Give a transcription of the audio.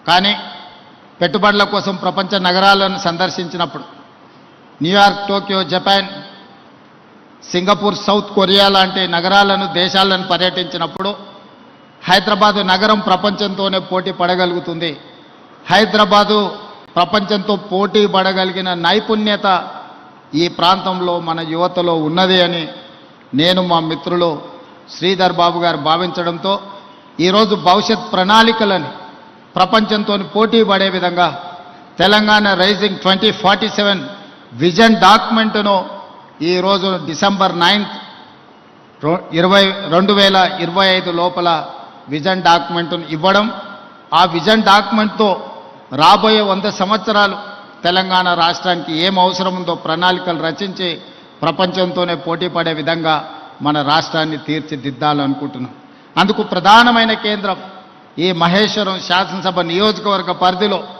కానీ పెట్టుబడుల కోసం ప్రపంచ నగరాలను సందర్శించినప్పుడు New York, Tokyo, Japan, Singapore, South Korea లాంటి నగరాలను, దేశాలను పర్యటించినప్పుడు హైదరాబాదు నగరం ప్రపంచంతోనే పోటీ పడగలుగుతుంది. హైదరాబాదు ప్రపంచంతో పోటీ పడగలిగిన నైపుణ్యత ఈ ప్రాంతంలో మన యువతలో ఉన్నది అని నేను, మా మిత్రులు శ్రీధర్ బాబు గారు భావించడంతో ఈరోజు భవిష్యత్ ప్రణాళికలని ప్రపంచంతో పోటీ పడే విధంగా తెలంగాణ రైజింగ్ 2047 విజన్ డాక్యుమెంట్ను ఈరోజు డిసెంబర్ 9, 2025 లోపల విజన్ డాక్యుమెంట్ను ఇవ్వడం, ఆ విజన్ డాక్యుమెంట్తో రాబోయే 100 సంవత్సరాలు తెలంగాణ రాష్ట్రానికి ఏం అవసరం ఉందో ప్రణాళికలు రచించి ప్రపంచంతోనే పోటీ పడే విధంగా మన రాష్ట్రాన్ని తీర్చిదిద్దాలనుకుంటున్నాం. అందుకు ప్రధానమైన కేంద్రం ఈ మహేశ్వరం శాసనసభ నియోజకవర్గ పరిధిలో